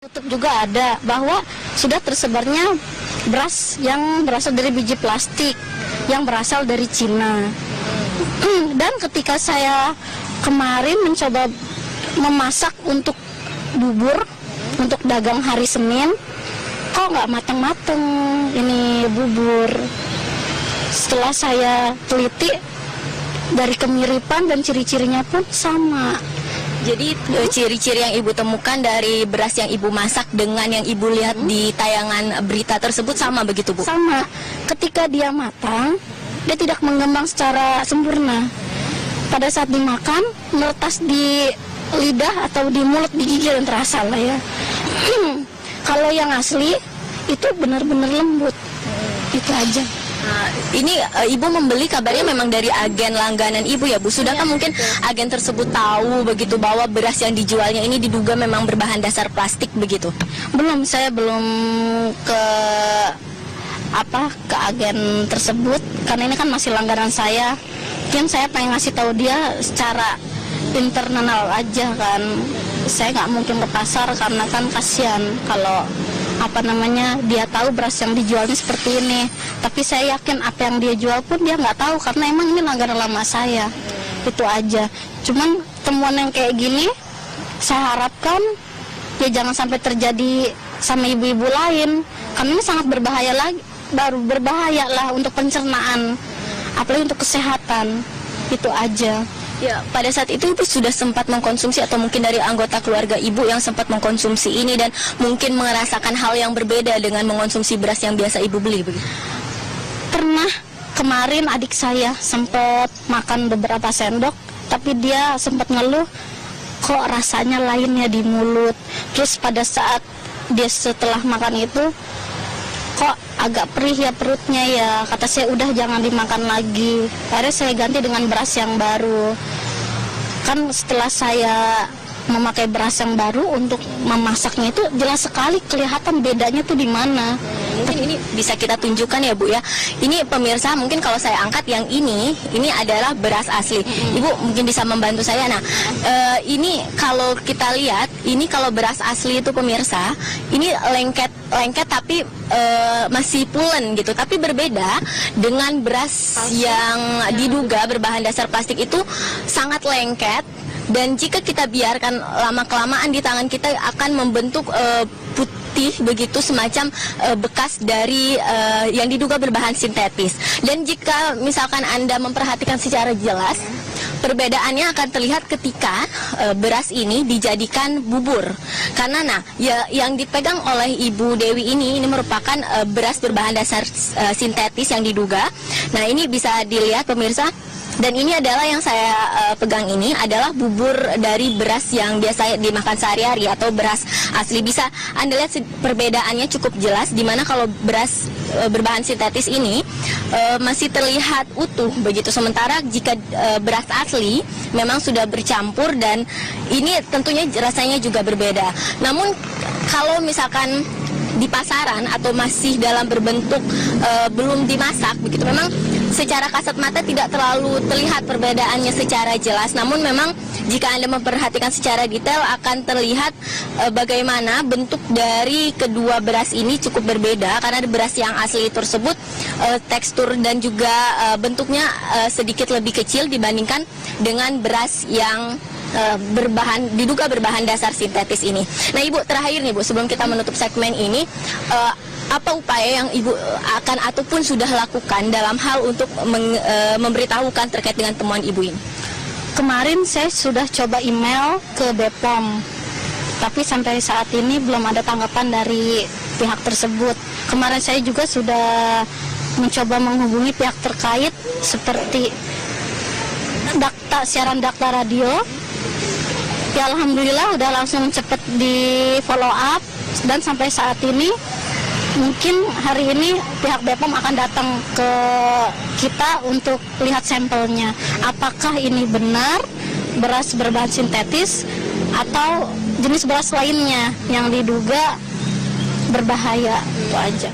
YouTube juga ada bahwa sudah tersebarnya beras yang berasal dari biji plastik yang berasal dari Cina. Dan ketika saya kemarin mencoba memasak untuk bubur untuk dagang hari Senin, kok nggak matang-matang ini bubur. Setelah saya teliti, dari kemiripan dan ciri-cirinya pun sama. Jadi ciri-ciri yang Ibu temukan dari beras yang Ibu masak dengan yang Ibu lihat di tayangan berita tersebut sama begitu, Bu? Sama. Ketika dia matang, dia tidak mengembang secara sempurna. Pada saat dimakan, meretas di lidah atau di mulut, di gigi dan terasa lah ya. Kalau yang asli itu benar-benar lembut. Itu aja. Nah, ini Ibu membeli kabarnya memang dari agen langganan Ibu ya, Bu. Sudahkah mungkin agen tersebut tahu begitu bahwa beras yang dijualnya ini diduga memang berbahan dasar plastik begitu? Belum, saya belum ke agen tersebut karena ini kan masih langganan saya. Mungkin saya pengen ngasih tahu dia secara internal aja kan. Saya nggak mungkin ke pasar karena kan kasihan kalau dia tahu beras yang dijualnya seperti ini. Tapi saya yakin apa yang dia jual pun dia nggak tahu karena emang ini langganan lama saya. Itu aja. Cuman temuan yang kayak gini saya harapkan ya jangan sampai terjadi sama ibu-ibu lain karena ini sangat berbahaya lah untuk pencernaan, apalagi untuk kesehatan. Itu aja. Ya, pada saat itu Ibu sudah sempat mengkonsumsi atau mungkin dari anggota keluarga Ibu yang sempat mengkonsumsi ini dan mungkin merasakan hal yang berbeda dengan mengkonsumsi beras yang biasa Ibu beli begitu? Pernah, kemarin adik saya sempat makan beberapa sendok, tapi dia sempat ngeluh kok rasanya lain ya di mulut. Terus pada saat dia setelah makan itu kok agak perih ya perutnya ya, kata saya udah jangan dimakan lagi. Akhirnya saya ganti dengan beras yang baru. Kan setelah saya memakai beras yang baru untuk memasaknya itu jelas sekali kelihatan bedanya tuh di mana. Mungkin ini bisa kita tunjukkan ya, Bu ya. Ini pemirsa, mungkin kalau saya angkat yang ini adalah beras asli. Ibu mungkin bisa membantu saya. Nah, ini kalau kita lihat, ini kalau beras asli itu pemirsa, ini lengket tapi masih pulen gitu. Tapi berbeda dengan beras yang diduga berbahan dasar plastik itu sangat lengket. Dan jika kita biarkan lama-kelamaan di tangan kita akan membentuk putih begitu, semacam bekas dari yang diduga berbahan sintetis. Dan jika misalkan Anda memperhatikan secara jelas, perbedaannya akan terlihat ketika beras ini dijadikan bubur. Karena yang dipegang oleh Ibu Dewi ini merupakan beras berbahan dasar sintetis yang diduga. Nah, ini bisa dilihat pemirsa. Dan ini adalah yang saya pegang ini adalah bubur dari beras yang biasa dimakan sehari-hari atau beras asli. Bisa Anda lihat perbedaannya cukup jelas, dimana kalau beras berbahan sintetis ini masih terlihat utuh begitu. Sementara jika beras asli memang sudah bercampur dan ini tentunya rasanya juga berbeda. Namun kalau misalkan di pasaran atau masih dalam berbentuk belum dimasak begitu, memang secara kasat mata tidak terlalu terlihat perbedaannya secara jelas. Namun memang jika Anda memperhatikan secara detail akan terlihat bagaimana bentuk dari kedua beras ini cukup berbeda. Karena beras yang asli tersebut tekstur dan juga bentuknya sedikit lebih kecil dibandingkan dengan beras yang diduga berbahan dasar sintetis ini. Nah, Ibu, terakhir nih Bu, sebelum kita menutup segmen ini, apa upaya yang Ibu akan ataupun sudah lakukan dalam hal untuk memberitahukan terkait dengan temuan Ibu ini? Kemarin saya sudah coba email ke BPOM, tapi sampai saat ini belum ada tanggapan dari pihak tersebut. Kemarin saya juga sudah mencoba menghubungi pihak terkait seperti siaran Dakta Radio. Ya, alhamdulillah udah langsung cepet di follow up, dan sampai saat ini mungkin hari ini pihak BPOM akan datang ke kita untuk lihat sampelnya. Apakah ini benar beras berbahan sintetis atau jenis beras lainnya yang diduga berbahaya. Itu aja.